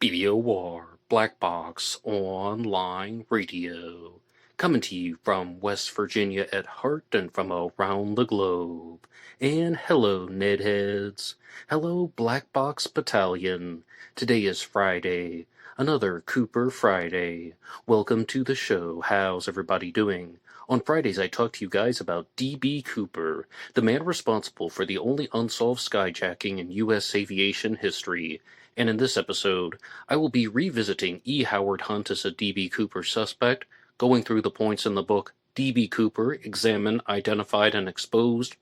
BBO War, Black Box Online Radio, coming to you from West Virginia at heart and from around the globe. And hello, Nedheads. Hello, Black Box Battalion. Today is Friday, another Cooper Friday. Welcome to the show. How's everybody doing? On Fridays, I talk to you guys about D.B. Cooper, the man responsible for the only unsolved skyjacking in U.S. aviation history. And in this episode, I will be revisiting E. Howard Hunt as a D.B. Cooper suspect, going through the points in the book D.B. Cooper, Examined, Identified, and Exposed,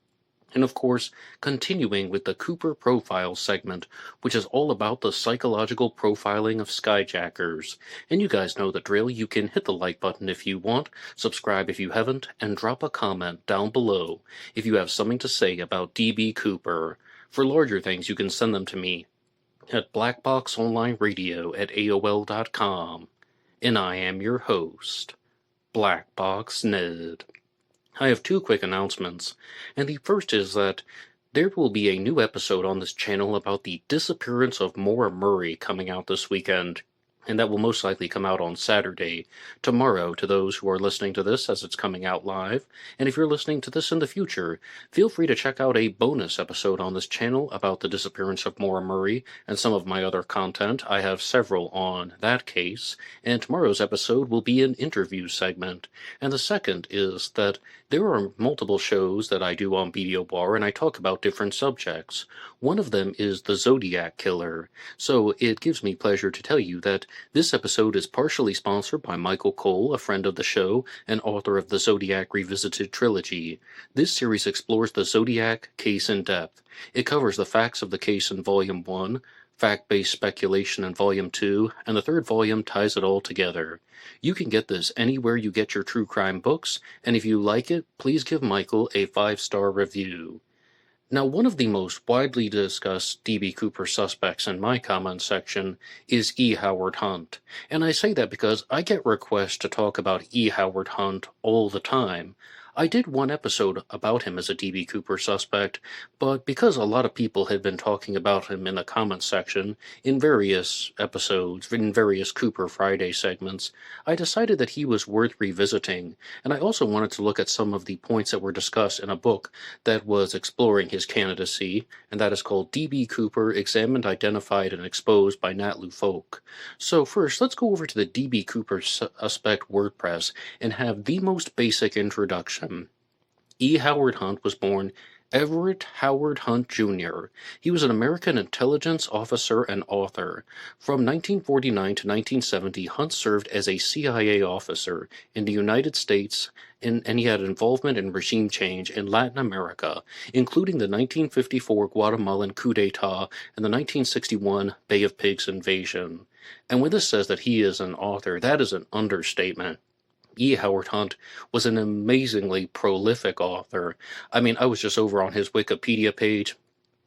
and of course, continuing with the Cooper Profile segment, which is all about the psychological profiling of skyjackers. And you guys know the drill. You can hit the like button if you want, subscribe if you haven't, and drop a comment down below if you have something to say about D.B. Cooper. For larger things, you can send them to me at blackboxonlineradio@aol.com. And I am your host, Box Ned. I have two quick announcements, and the first is that there will be a new episode on this channel about the disappearance of Maura Murray coming out this weekend, and that will most likely come out on Saturday, tomorrow, to those who are listening to this as it's coming out live. And if you're listening to this in the future, feel free to check out a bonus episode on this channel about the disappearance of Maura Murray and some of my other content. I have several on that case, and tomorrow's episode will be an interview segment. And the second is that there are multiple shows that I do on BDO Bar, and I talk about different subjects. One of them is the Zodiac Killer, so it gives me pleasure to tell you that this episode is partially sponsored by Michael Cole, a friend of the show and author of the Zodiac Revisited trilogy. This series explores the Zodiac case in depth. It covers the facts of the case in Volume 1, fact-based speculation in Volume 2, and the third volume ties it all together. You can get this anywhere you get your true crime books, and if you like it, please give Michael a 5-star review. Now, one of the most widely discussed D.B. Cooper suspects in my comment section is E. Howard Hunt, and I say that because I get requests to talk about E. Howard Hunt all the time. I did one episode about him as a D.B. Cooper suspect, but because a lot of people had been talking about him in the comment section in various episodes, in various Cooper Friday segments, I decided that he was worth revisiting, and I also wanted to look at some of the points that were discussed in a book that was exploring his candidacy, and that is called D.B. Cooper, Examined, Identified, and Exposed by Nat LuFolk. So first, let's go over to the D.B. Cooper Suspect WordPress and have the most basic introduction. E. Howard Hunt was born Everett Howard Hunt, Jr. He was an American intelligence officer and author. From 1949 to 1970, Hunt served as a CIA officer in the United States, and he had involvement in regime change in Latin America, including the 1954 Guatemalan coup d'etat and the 1961 Bay of Pigs invasion. And when this says that he is an author, that is an understatement. E. Howard Hunt was an amazingly prolific author. I mean, I was just over on his Wikipedia page.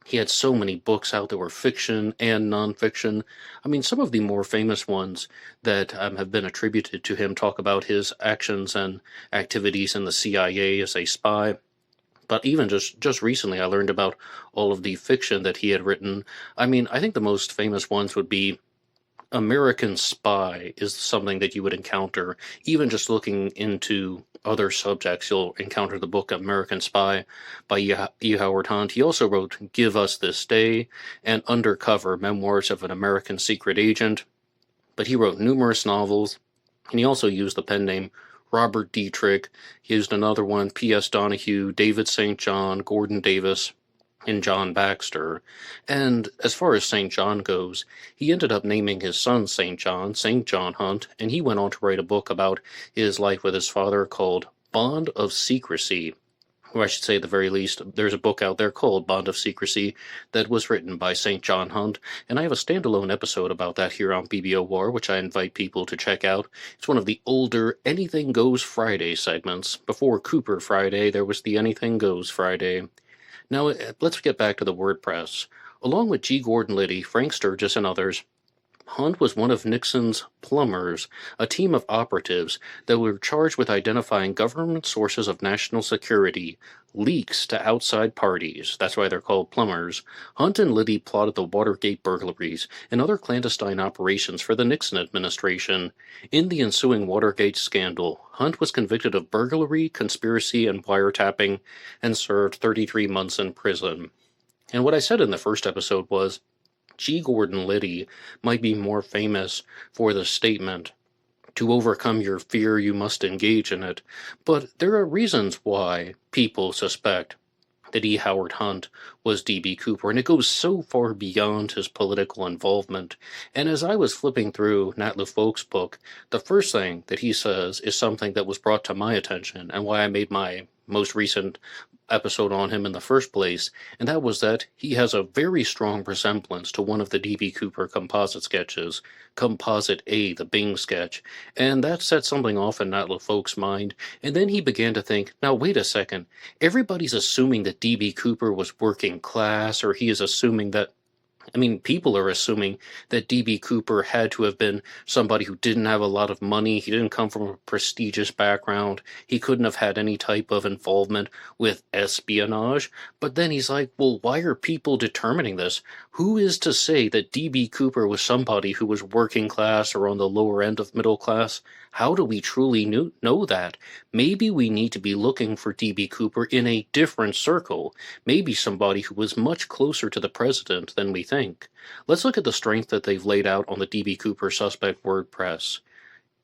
He had so many books out that were fiction and nonfiction. I mean, some of the more famous ones that have been attributed to him talk about his actions and activities in the CIA as a spy. But even just recently, I learned about all of the fiction that he had written. I mean, I think the most famous ones would be American Spy is something that you would encounter. Even just looking into other subjects, you'll encounter the book American Spy by E. Howard Hunt. He also wrote Give Us This Day and Undercover, Memoirs of an American Secret Agent. But he wrote numerous novels, and he also used the pen name Robert Dietrich. He used another one, P.S. Donahue, David St. John, Gordon Davis, and John Baxter. And as far as St. John goes, he ended up naming his son St. John Hunt, and he went on to write a book about his life with his father called Bond of Secrecy. Or I should say, at the very least, there's a book out there called Bond of Secrecy that was written by St. John Hunt, and I have a standalone episode about that here on BBO War, which I invite people to check out. It's one of the older Anything Goes Friday segments. Before Cooper Friday, there was the Anything Goes Friday. Now, let's get back to the WordPress. Along with G. Gordon Liddy, Frank Sturgis, and others, Hunt was one of Nixon's plumbers, a team of operatives that were charged with identifying government sources of national security, leaks to outside parties. That's why they're called plumbers. Hunt and Liddy plotted the Watergate burglaries and other clandestine operations for the Nixon administration. In the ensuing Watergate scandal, Hunt was convicted of burglary, conspiracy, and wiretapping, and served 33 months in prison. And what I said in the first episode was, G. Gordon Liddy might be more famous for the statement, "To overcome your fear, you must engage in it," but there are reasons why people suspect that E. Howard Hunt was D.B. Cooper, and it goes so far beyond his political involvement. And as I was flipping through Nat LuFolk's book, the first thing that he says is something that was brought to my attention, and why I made my most recent episode on him in the first place, and that was that he has a very strong resemblance to one of the D.B. Cooper composite sketches, Composite A, the Bing sketch, and that set something off in Nat LuFolk's mind, and then he began to think, now wait a second, everybody's assuming that D.B. Cooper was working class, or he is assuming that, people are assuming that D.B. Cooper had to have been somebody who didn't have a lot of money. He didn't come from a prestigious background. He couldn't have had any type of involvement with espionage. But then he's like, well, why are people determining this? Who is to say that D.B. Cooper was somebody who was working class or on the lower end of middle class? How do we truly know that? Maybe we need to be looking for D.B. Cooper in a different circle. Maybe somebody who was much closer to the president than we think. Let's look at the strength that they've laid out on the D.B. Cooper suspect WordPress.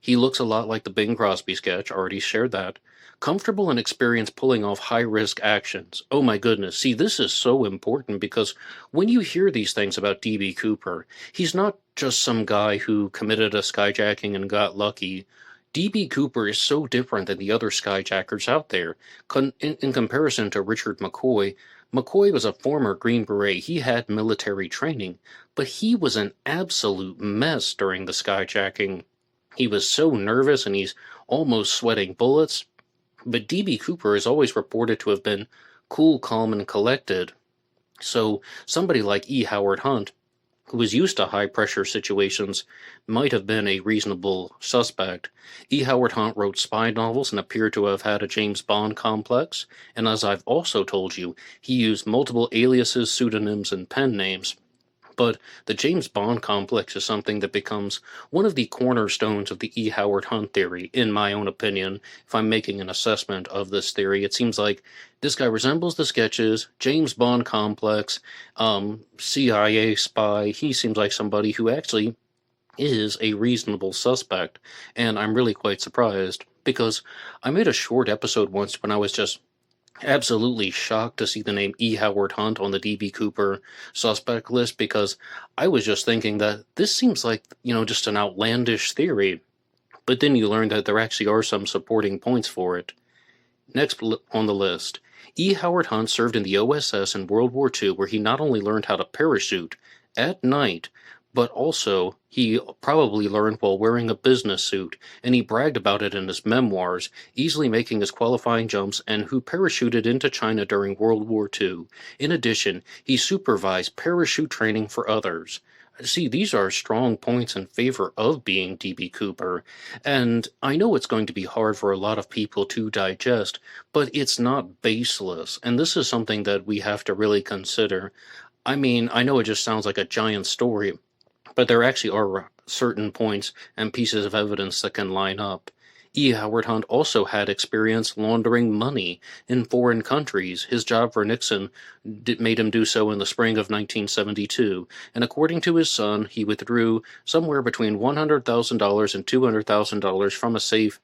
He looks a lot like the Bing Crosby sketch, already shared that. Comfortable and experienced pulling off high-risk actions. Oh my goodness, see, this is so important because when you hear these things about D.B. Cooper, he's not just some guy who committed a skyjacking and got lucky. D.B. Cooper is so different than the other skyjackers out there. In comparison to Richard McCoy, McCoy was a former Green Beret. He had military training, but he was an absolute mess during the skyjacking. He was so nervous and he's almost sweating bullets. But D.B. Cooper is always reported to have been cool, calm, and collected. So somebody like E. Howard Hunt, who was used to high-pressure situations, might have been a reasonable suspect. E. Howard Hunt wrote spy novels and appeared to have had a James Bond complex, and as I've also told you, he used multiple aliases, pseudonyms, and pen names. But the James Bond complex is something that becomes one of the cornerstones of the E. Howard Hunt theory, in my own opinion. If I'm making an assessment of this theory, it seems like this guy resembles the sketches, James Bond complex, CIA spy. He seems like somebody who actually is a reasonable suspect, and I'm really quite surprised, because I made a short episode once when I was just absolutely shocked to see the name E. Howard Hunt on the D.B. Cooper suspect list, because I was just thinking that this seems like, just an outlandish theory. But then you learn that there actually are some supporting points for it. Next on the list, E. Howard Hunt served in the OSS in World War II, where he not only learned how to parachute at night, but also he probably learned while wearing a business suit, and he bragged about it in his memoirs, easily making his qualifying jumps, and who parachuted into China during World War II. In addition, he supervised parachute training for others. See, these are strong points in favor of being D.B. Cooper, and I know it's going to be hard for a lot of people to digest, but it's not baseless, and this is something that we have to really consider. I know it just sounds like a giant story, but there actually are certain points and pieces of evidence that can line up. E. Howard Hunt also had experience laundering money in foreign countries. His job for Nixon made him do so in the spring of 1972, and according to his son, he withdrew somewhere between $100,000 and $200,000 from a safe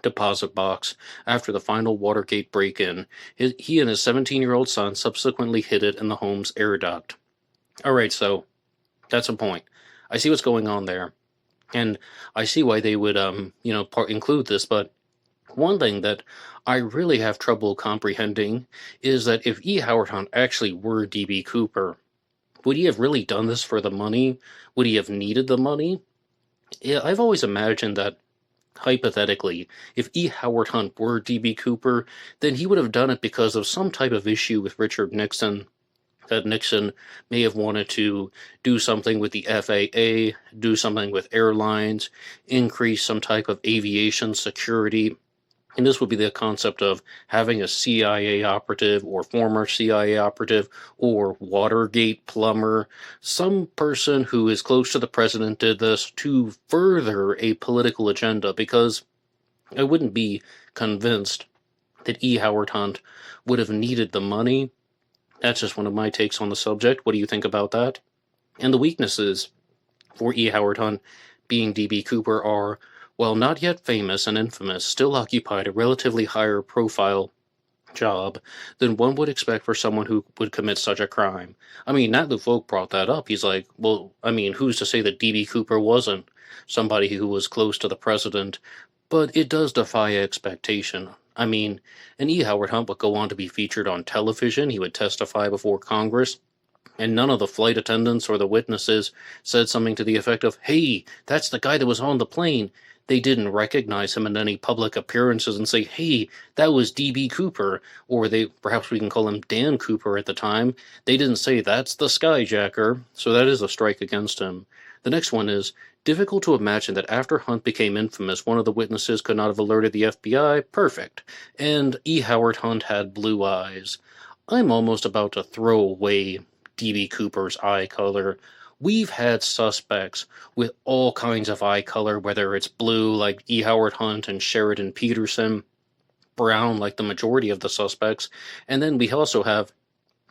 deposit box after the final Watergate break-in. He and his 17-year-old son subsequently hid it in the home's air duct. Alright, so that's a point. I see what's going on there, and I see why they would, include this, but one thing that I really have trouble comprehending is that if E. Howard Hunt actually were D.B. Cooper, would he have really done this for the money? Would he have needed the money? Yeah, I've always imagined that, hypothetically, if E. Howard Hunt were D.B. Cooper, then he would have done it because of some type of issue with Richard Nixon that Nixon may have wanted to do something with the FAA, do something with airlines, increase some type of aviation security. And this would be the concept of having a CIA operative or former CIA operative or Watergate plumber, some person who is close to the president did this to further a political agenda, because I wouldn't be convinced that E. Howard Hunt would have needed the money. That's just one of my takes on the subject. What do you think about that? And the weaknesses for E. Howard Hunt being D.B. Cooper are, while not yet famous and infamous, still occupied a relatively higher profile job than one would expect for someone who would commit such a crime. I mean, Nat LuFolk brought that up. He's like, well, I mean, who's to say that D.B. Cooper wasn't somebody who was close to the president? But it does defy expectation. I mean, and E. Howard Hunt would go on to be featured on television. He would testify before Congress, and none of the flight attendants or the witnesses said something to the effect of, hey, that's the guy that was on the plane. They didn't recognize him in any public appearances and say, hey, that was D.B. Cooper, or perhaps we can call him Dan Cooper at the time. They didn't say, that's the skyjacker, so that is a strike against him. The next one is, difficult to imagine that after Hunt became infamous, one of the witnesses could not have alerted the FBI. Perfect. And E. Howard Hunt had blue eyes. I'm almost about to throw away D.B. Cooper's eye color. We've had suspects with all kinds of eye color, whether it's blue like E. Howard Hunt and Sheridan Peterson, brown like the majority of the suspects, and then we also have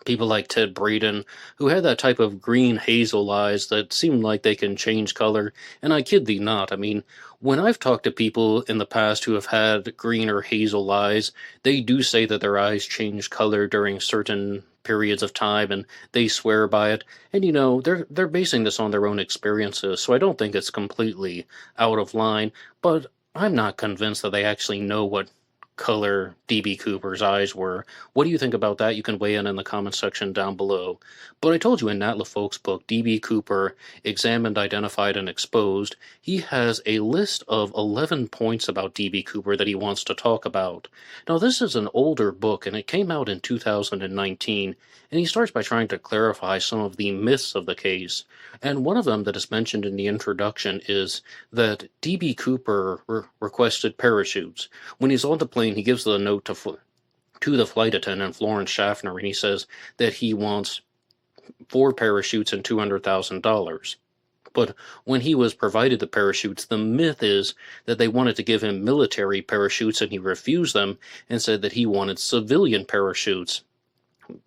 people like Ted Braden, who had that type of green hazel eyes that seem like they can change color, and I kid thee not. I mean, when I've talked to people in the past who have had green or hazel eyes, they do say that their eyes change color during certain periods of time, and they swear by it. And you know, they're basing this on their own experiences, so I don't think it's completely out of line, but I'm not convinced that they actually know what color D.B. Cooper's eyes were. What do you think about that? You can weigh in the comment section down below. But I told you in Nat LuFolk's book, D.B. Cooper, Examined, Identified, and Exposed, he has a list of 11 points about D.B. Cooper that he wants to talk about. Now, this is an older book, and it came out in 2019, and he starts by trying to clarify some of the myths of the case. And one of them that is mentioned in the introduction is that D.B. Cooper requested parachutes. When he's on the plane, he gives the note to the flight attendant, Florence Schaffner, and he says that he wants 4 parachutes and $200,000. But when he was provided the parachutes, the myth is that they wanted to give him military parachutes, and he refused them and said that he wanted civilian parachutes.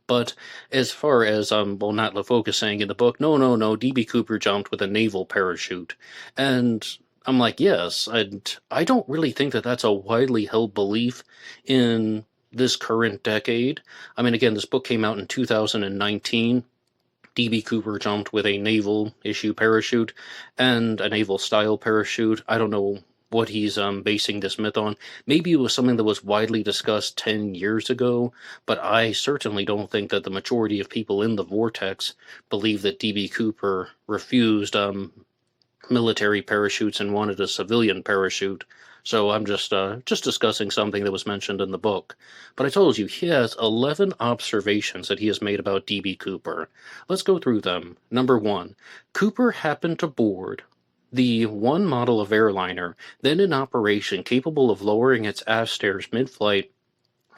But as far as, Nat LuFolk is saying in the book, no, D.B. Cooper jumped with a naval parachute. And I'm like, yes, I don't really think that that's a widely held belief in this current decade. I mean, again, this book came out in 2019. D.B. Cooper jumped with a naval issue parachute and a naval style parachute. I don't know what he's basing this myth on. Maybe it was something that was widely discussed 10 years ago, but I certainly don't think that the majority of people in the vortex believe that D.B. Cooper refused military parachutes and wanted a civilian parachute. So I'm just discussing something that was mentioned in the book. But I told you, he has 11 observations that he has made about D.B. Cooper. Let's go through them. Number 1, Cooper happened to board the one model of airliner then in operation capable of lowering its aft stairs mid-flight,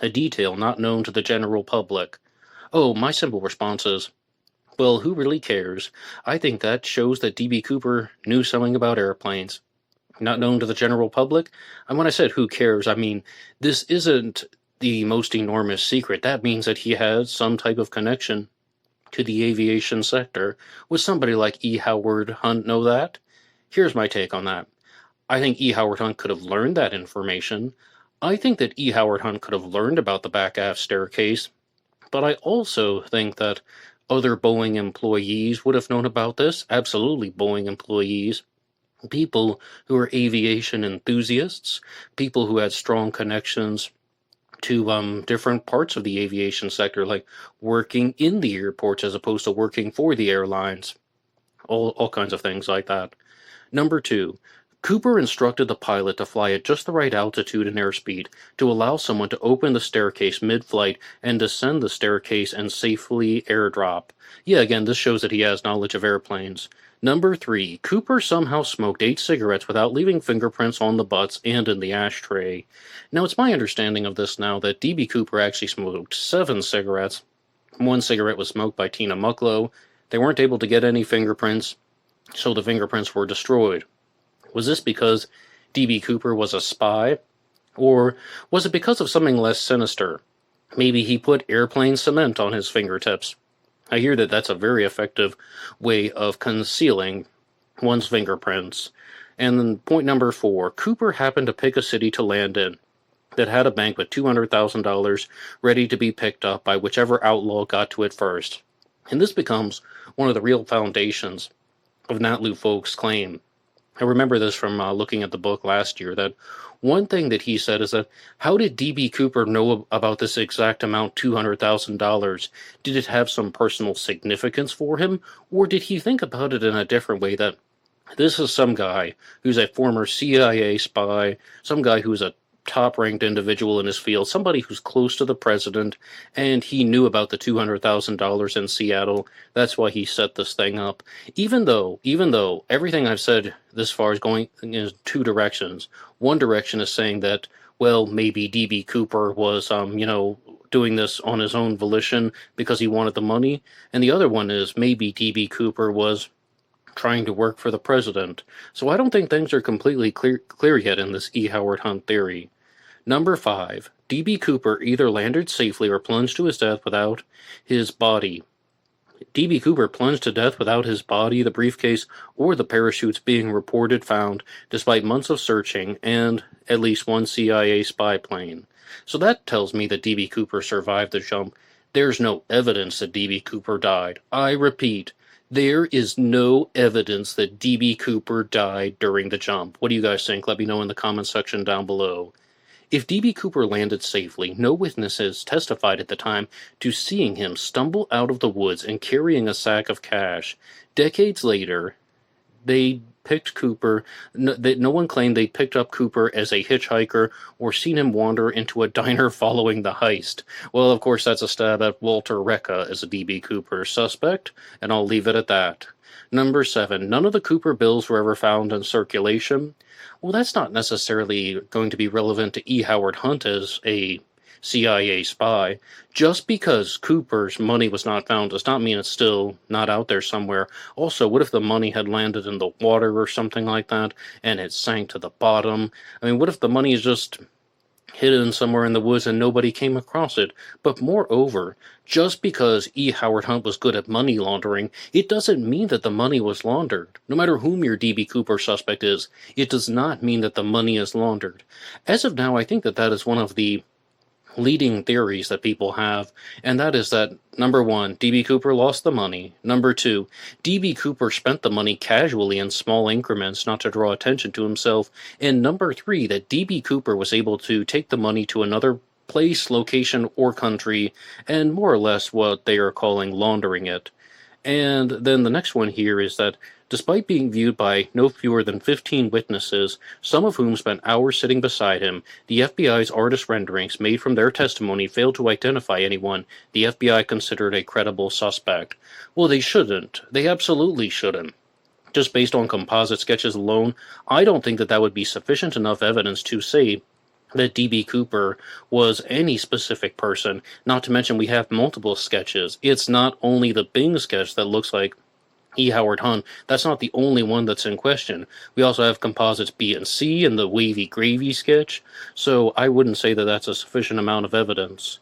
a detail not known to the general public. Oh, my simple response is, well, who really cares? I think that shows that D.B. Cooper knew something about airplanes. Not known to the general public? And when I said who cares, I mean, this isn't the most enormous secret. That means that he has some type of connection to the aviation sector. Would somebody like E. Howard Hunt know that? Here's my take on that. I think E. Howard Hunt could have learned that information. I think that E. Howard Hunt could have learned about the back aft staircase. But I also think that other Boeing employees would have known about this. Absolutely, Boeing employees. People who are aviation enthusiasts, people who had strong connections to different parts of the aviation sector, like working in the airports as opposed to working for the airlines, all kinds of things like that. Number 2, Cooper instructed the pilot to fly at just the right altitude and airspeed to allow someone to open the staircase mid-flight and descend the staircase and safely airdrop. Yeah, again, this shows that he has knowledge of airplanes. Number 3. Cooper somehow smoked 8 cigarettes without leaving fingerprints on the butts and in the ashtray. Now, it's my understanding of this now that D.B. Cooper actually smoked 7 cigarettes. 1 cigarette was smoked by Tina Mucklow. They weren't able to get any fingerprints, so the fingerprints were destroyed. Was this because D.B. Cooper was a spy? Or was it because of something less sinister? Maybe he put airplane cement on his fingertips. I hear that that's a very effective way of concealing one's fingerprints. And then point number 4, Cooper happened to pick a city to land in that had a bank with $200,000 ready to be picked up by whichever outlaw got to it first. And this becomes one of the real foundations of Nat LuFolk's claim. I remember this from looking at the book last year, that one thing that he said is that, how did D.B. Cooper know about this exact amount, $200,000? Did it have some personal significance for him, or did he think about it in a different way, that this is some guy who's a former CIA spy, some guy who's a top-ranked individual in his field, somebody who's close to the president, and he knew about the $200,000 in Seattle. That's why he set this thing up. Even though everything I've said this far is going in 2 directions. One direction is saying that, well, maybe D.B. Cooper was, doing this on his own volition because he wanted the money, and the other one is maybe D.B. Cooper was trying to work for the president. So I don't think things are completely clear yet in this E. Howard Hunt theory. Number 5. D.B. Cooper either landed safely or plunged to his death without his body. D.B. Cooper plunged to death without his body, the briefcase, or the parachutes being reported found, despite months of searching and at least 1 CIA spy plane. So that tells me that D.B. Cooper survived the jump. There's no evidence that D.B. Cooper died. I repeat, there is no evidence that D.B. Cooper died during the jump. What do you guys think? Let me know in the comment section down below. If D.B. Cooper landed safely, no witnesses testified at the time to seeing him stumble out of the woods and carrying a sack of cash. Decades later, they picked Cooper. No one claimed they picked up Cooper as a hitchhiker or seen him wander into a diner following the heist. Well, of course, that's a stab at Walter Recca as a D.B. Cooper suspect, and I'll leave it at that. Number 7. None of the Cooper bills were ever found in circulation. Well, that's not necessarily going to be relevant to E. Howard Hunt as a CIA spy. Just because Cooper's money was not found does not mean it's still not out there somewhere. Also, what if the money had landed in the water or something like that, and it sank to the bottom? I mean, what if the money is just hidden somewhere in the woods and nobody came across it? But moreover, just because E. Howard Hunt was good at money laundering, it doesn't mean that the money was laundered. No matter whom your D.B. Cooper suspect is, it does not mean that the money is laundered. As of now, I think that is one of the leading theories that people have, and that is that, number 1, D.B. Cooper lost the money. Number 2, D.B. Cooper spent the money casually in small increments not to draw attention to himself. And number 3, that D.B. Cooper was able to take the money to another place, location, or country, and more or less what they are calling laundering it. And then the next one here is that, despite being viewed by no fewer than 15 witnesses, some of whom spent hours sitting beside him, the FBI's artist renderings made from their testimony failed to identify anyone the FBI considered a credible suspect. Well, they shouldn't. They absolutely shouldn't. Just based on composite sketches alone, I don't think that would be sufficient enough evidence to say that D.B. Cooper was any specific person. Not to mention we have multiple sketches. It's not only the Bing sketch that looks like E. Howard Hunt. That's not the only one that's in question. We also have composites B and C and the wavy gravy sketch, so I wouldn't say that that's a sufficient amount of evidence.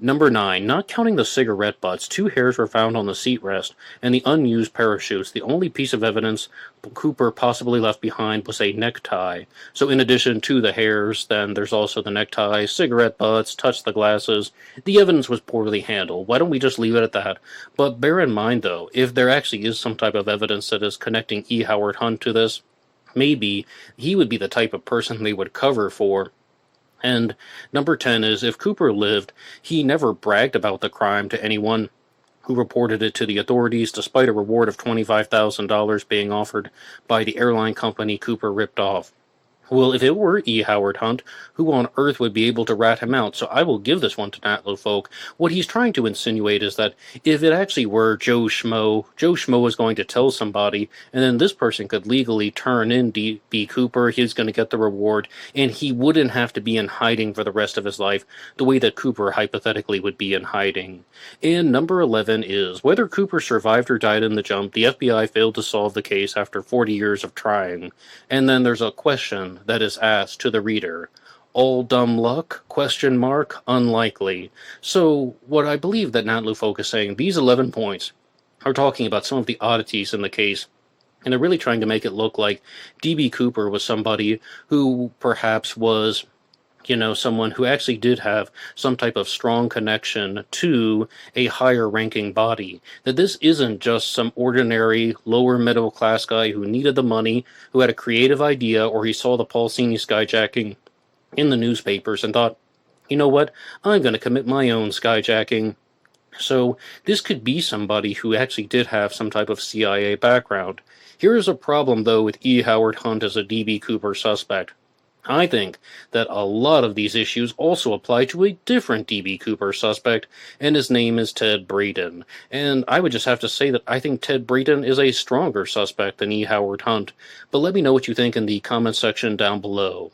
Number 9, not counting the cigarette butts, 2 hairs were found on the seat rest, and the unused parachutes. The only piece of evidence Cooper possibly left behind was a necktie. So in addition to the hairs, then there's also the necktie, cigarette butts, touch the glasses. The evidence was poorly handled. Why don't we just leave it at that? But bear in mind, though, if there actually is some type of evidence that is connecting E. Howard Hunt to this, maybe he would be the type of person they would cover for. And number 10 is, if Cooper lived, he never bragged about the crime to anyone. who reported it to the authorities despite a reward of $25,000 being offered by the airline company Cooper ripped off. Well, if it were E. Howard Hunt, who on earth would be able to rat him out? So I will give this one to Nat LuFolk. What he's trying to insinuate is that if it actually were Joe Schmo is going to tell somebody, and then this person could legally turn in D.B. Cooper, he's going to get the reward, and he wouldn't have to be in hiding for the rest of his life, the way that Cooper hypothetically would be in hiding. And number 11 is, whether Cooper survived or died in the jump, the FBI failed to solve the case after 40 years of trying. And then there's a question that is asked to the reader. All dumb luck? Question mark? Unlikely. So, what I believe that Nat LuFolk is saying, these 11 points are talking about some of the oddities in the case, and they're really trying to make it look like D.B. Cooper was somebody who perhaps was someone who actually did have some type of strong connection to a higher ranking body. That this isn't just some ordinary lower middle class guy who needed the money, who had a creative idea, or he saw the Paulsini skyjacking in the newspapers and thought, you know what, I'm going to commit my own skyjacking. So this could be somebody who actually did have some type of CIA background. Here is a problem, though, with E. Howard Hunt as a D.B. Cooper suspect. I think that a lot of these issues also apply to a different D.B. Cooper suspect, and his name is Ted Braden. And I would just have to say that I think Ted Braden is a stronger suspect than E. Howard Hunt. But let me know what you think in the comment section down below.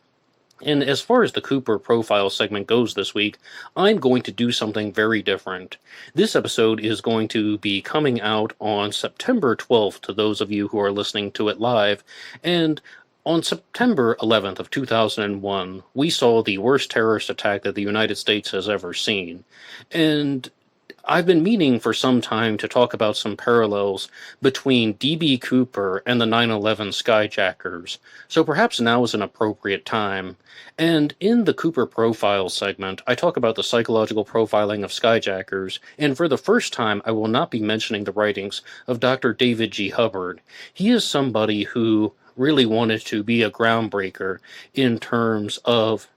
And as far as the Cooper profile segment goes this week, I'm going to do something very different. This episode is going to be coming out on September 12th to those of you who are listening to it live, and on September 11th of 2001, we saw the worst terrorist attack that the United States has ever seen. And I've been meaning for some time to talk about some parallels between D.B. Cooper and the 9/11 skyjackers, so perhaps now is an appropriate time. And in the Cooper Profile segment, I talk about the psychological profiling of skyjackers, and for the first time I will not be mentioning the writings of Dr. David G. Hubbard. He is somebody who really wanted to be a groundbreaker in terms of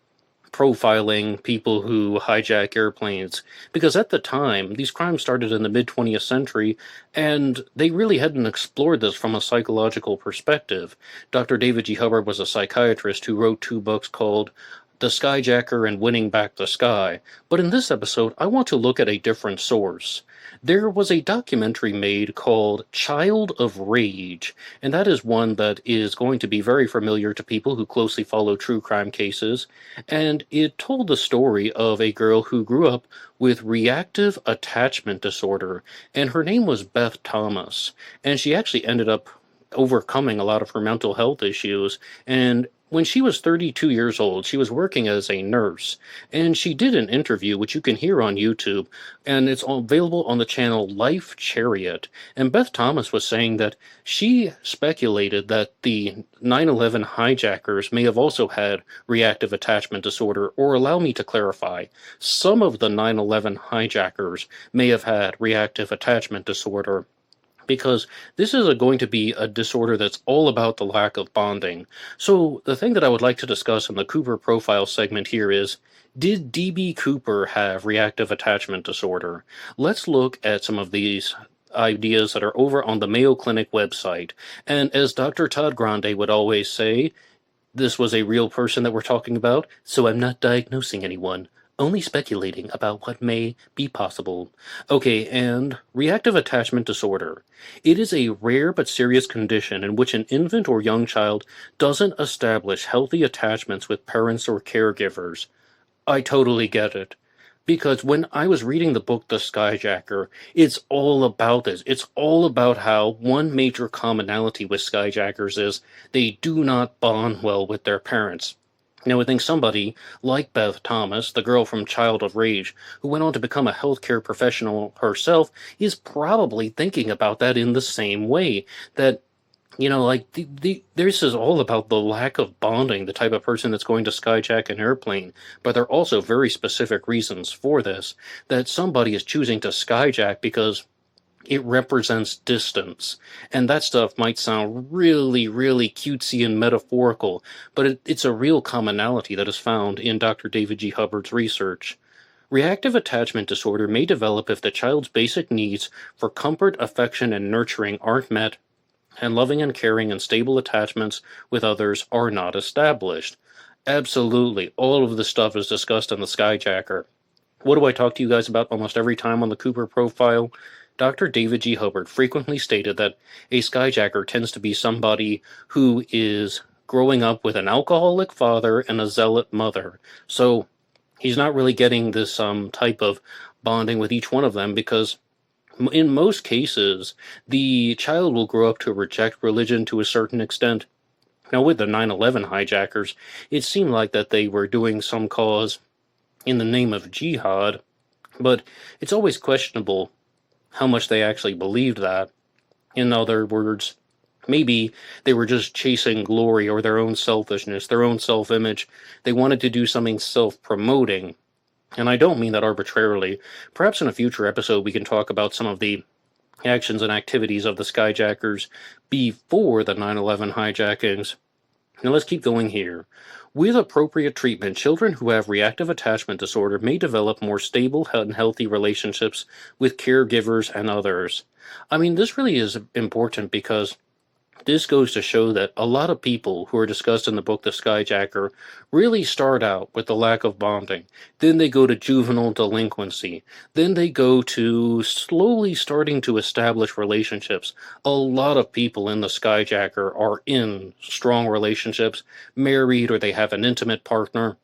profiling people who hijack airplanes, because at the time, these crimes started in the mid-20th century, and they really hadn't explored this from a psychological perspective. Dr. David G. Hubbard was a psychiatrist who wrote 2 books called The Skyjacker and Winning Back the Sky, but in this episode, I want to look at a different source. There was a documentary made called Child of Rage, and that is one that is going to be very familiar to people who closely follow true crime cases, and it told the story of a girl who grew up with reactive attachment disorder, and her name was Beth Thomas, and she actually ended up overcoming a lot of her mental health issues, and when she was 32 years old, she was working as a nurse, and she did an interview, which you can hear on YouTube, and it's available on the channel Life Chariot. And Beth Thomas was saying that she speculated that the 9/11 hijackers may have also had reactive attachment disorder, or allow me to clarify, some of the 9/11 hijackers may have had reactive attachment disorder, because this is going to be a disorder that's all about the lack of bonding. So the thing that I would like to discuss in the Cooper Profile segment here is, did D.B. Cooper have reactive attachment disorder? Let's look at some of these ideas that are over on the Mayo Clinic website. And as Dr. Todd Grande would always say, this was a real person that we're talking about, so I'm not diagnosing anyone. Only speculating about what may be possible. Okay, and reactive attachment disorder. It is a rare but serious condition in which an infant or young child doesn't establish healthy attachments with parents or caregivers. I totally get it. Because when I was reading the book The Skyjacker, it's all about this. It's all about how one major commonality with skyjackers is they do not bond well with their parents. Now, I think somebody like Beth Thomas, the girl from Child of Rage, who went on to become a healthcare professional herself, is probably thinking about that in the same way. That, this is all about the lack of bonding, the type of person that's going to skyjack an airplane. But there are also very specific reasons for this, that somebody is choosing to skyjack because it represents distance. And that stuff might sound really, really cutesy and metaphorical, but it's a real commonality that is found in Dr. David G. Hubbard's research. Reactive attachment disorder may develop if the child's basic needs for comfort, affection, and nurturing aren't met, and loving and caring and stable attachments with others are not established. Absolutely, all of this stuff is discussed in the Skyjacker. What do I talk to you guys about almost every time on the Cooper profile? Dr. David G. Hubbard frequently stated that a skyjacker tends to be somebody who is growing up with an alcoholic father and a zealot mother. So he's not really getting this type of bonding with each one of them because in most cases, the child will grow up to reject religion to a certain extent. Now, with the 9/11 hijackers, it seemed like that they were doing some cause in the name of jihad, but it's always questionable how much they actually believed that. In other words, maybe they were just chasing glory or their own selfishness, their own self-image. They wanted to do something self-promoting. And I don't mean that arbitrarily. Perhaps in a future episode we can talk about some of the actions and activities of the skyjackers before the 9/11 hijackings. Now let's keep going here. With appropriate treatment, children who have reactive attachment disorder may develop more stable and healthy relationships with caregivers and others. I mean, this really is important because this goes to show that a lot of people who are discussed in the book The Skyjacker really start out with the lack of bonding. Then they go to juvenile delinquency. Then they go to slowly starting to establish relationships. A lot of people in The Skyjacker are in strong relationships, married, or they have an intimate partner,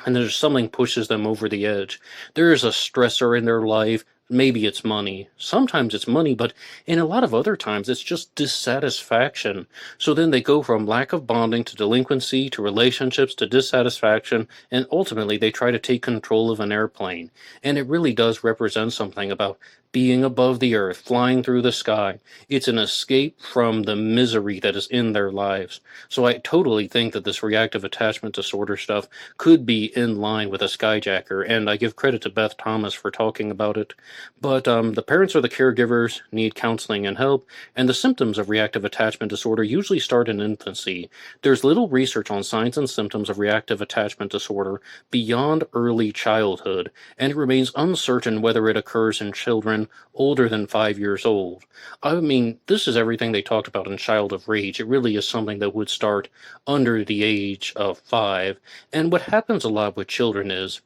and there's something pushes them over the edge. There is a stressor in their life. Maybe it's money. Sometimes it's money, but in a lot of other times it's just dissatisfaction. So then they go from lack of bonding to delinquency to relationships to dissatisfaction, and ultimately they try to take control of an airplane. And it really does represent something about being above the earth, flying through the sky. It's an escape from the misery that is in their lives. So I totally think that this reactive attachment disorder stuff could be in line with a skyjacker, and I give credit to Beth Thomas for talking about it. But the parents or the caregivers need counseling and help, and the symptoms of reactive attachment disorder usually start in infancy. There's little research on signs and symptoms of reactive attachment disorder beyond early childhood, and it remains uncertain whether it occurs in children older than 5 years old. I mean, this is everything they talked about in Child of Rage. It really is something that would start under the age of 5, and what happens a lot with children is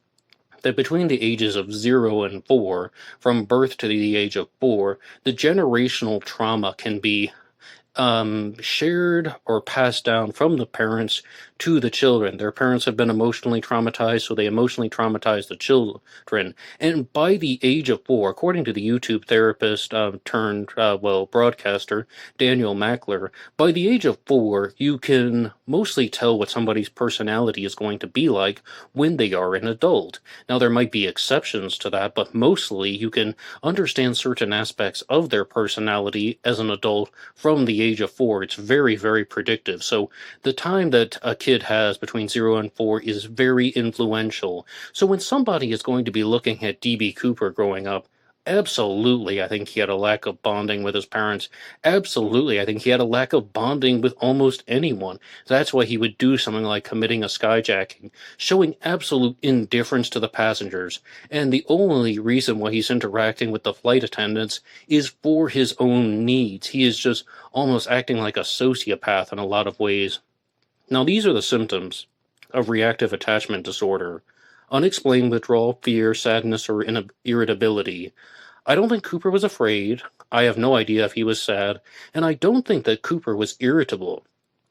that between the ages of 0 and 4, from birth to the age of 4, the generational trauma can be shared or passed down from the parents to the children. Their parents have been emotionally traumatized, so they emotionally traumatize the children. And by the age of 4, according to the YouTube therapist turned broadcaster Daniel Mackler, by the age of 4, you can mostly tell what somebody's personality is going to be like when they are an adult. Now, there might be exceptions to that, but mostly you can understand certain aspects of their personality as an adult from the age of 4. It's very, very predictive. So the time that a kid has between 0 and 4 is very influential. So when somebody is going to be looking at D.B. Cooper growing up, absolutely, I think he had a lack of bonding with his parents. Absolutely, I think he had a lack of bonding with almost anyone. That's why he would do something like committing a skyjacking, showing absolute indifference to the passengers. And the only reason why he's interacting with the flight attendants is for his own needs. He is just almost acting like a sociopath in a lot of ways. Now, these are the symptoms of reactive attachment disorder: unexplained withdrawal, fear, sadness, or irritability. I don't think Cooper was afraid. I have no idea if he was sad. And I don't think that Cooper was irritable,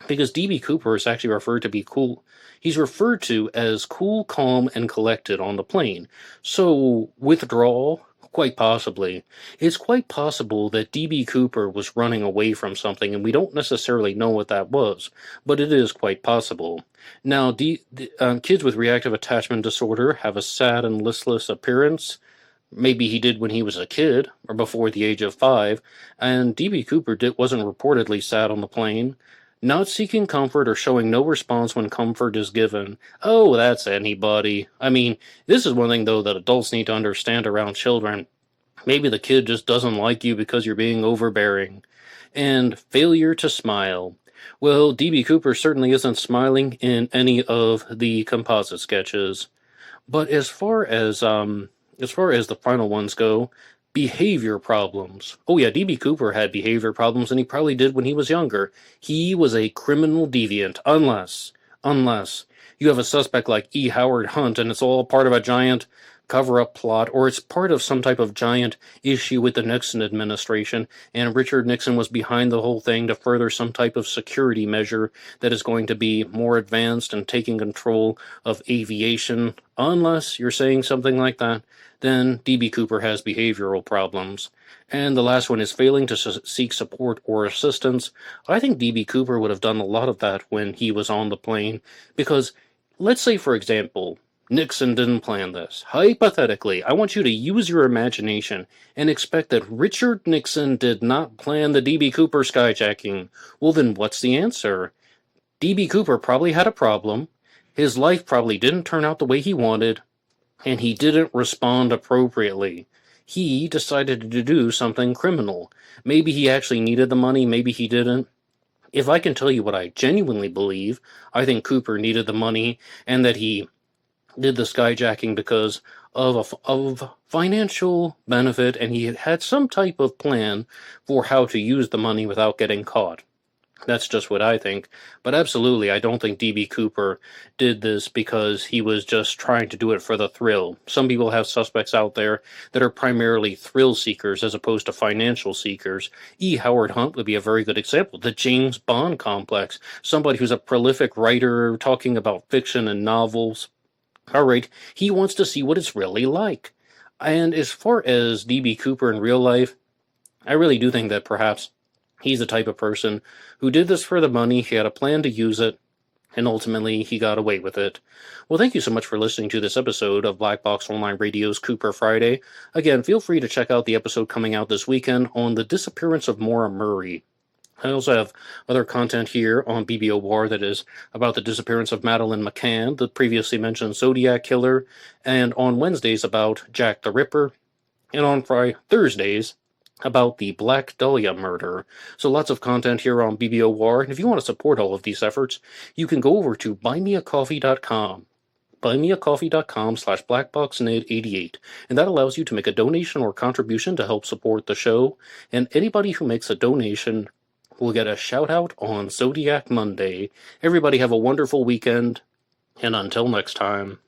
because D.B. Cooper is actually referred to be cool. He's referred to as cool, calm, and collected on the plane. So, withdrawal? Quite possibly. It's quite possible that D.B. Cooper was running away from something, and we don't necessarily know what that was, but it is quite possible. Now, kids with reactive attachment disorder have a sad and listless appearance. Maybe he did when he was a kid, or before the age of 5, and D.B. Cooper wasn't reportedly sad on the plane. Not seeking comfort or showing no response when comfort is given. Oh, that's anybody. I mean, this is one thing, though, that adults need to understand around children. Maybe the kid just doesn't like you because you're being overbearing. And failure to smile. Well, D.B. Cooper certainly isn't smiling in any of the composite sketches. But as far as the final ones go, behavior problems. Oh yeah, DB Cooper had behavior problems, and he probably did when he was younger. He was a criminal deviant, unless you have a suspect like E. Howard Hunt, and it's all part of a giant cover-up plot, or it's part of some type of giant issue with the Nixon administration, and Richard Nixon was behind the whole thing to further some type of security measure that is going to be more advanced and taking control of aviation. Unless you're saying something like that, then DB Cooper has behavioral problems. And the last one is failing to seek support or assistance. I think DB Cooper would have done a lot of that when he was on the plane, because let's say, for example, Nixon didn't plan this. Hypothetically, I want you to use your imagination and expect that Richard Nixon did not plan the DB Cooper skyjacking. Well, then what's the answer? DB Cooper probably had a problem, his life probably didn't turn out the way he wanted, and he didn't respond appropriately. He decided to do something criminal. Maybe he actually needed the money, maybe he didn't. If I can tell you what I genuinely believe, I think Cooper needed the money, and that he did the skyjacking because of financial benefit, and he had some type of plan for how to use the money without getting caught. That's just what I think. But absolutely, I don't think DB Cooper did this because he was just trying to do it for the thrill. Some people have suspects out there that are primarily thrill seekers as opposed to financial seekers. E. Howard Hunt would be a very good example. The James Bond complex. Somebody who's a prolific writer talking about fiction and novels. All right, he wants to see what it's really like. And as far as DB Cooper in real life, I really do think that perhaps he's the type of person who did this for the money, he had a plan to use it, and ultimately he got away with it. Well, thank you so much for listening to this episode of Black Box Online Radio's Cooper Friday. Again, feel free to check out the episode coming out this weekend on the disappearance of Maura Murray. I also have other content here on BBO War that is about the disappearance of Madeleine McCann, the previously mentioned Zodiac Killer, and on Wednesdays about Jack the Ripper, and on Thursdays about the Black Dahlia murder. So lots of content here on BBO War, and if you want to support all of these efforts, you can go over to buymeacoffee.com. buymeacoffee.com/blackboxned88, and that allows you to make a donation or contribution to help support the show, and anybody who makes a donation will get a shout out on Zodiac Monday. Everybody have a wonderful weekend, and until next time.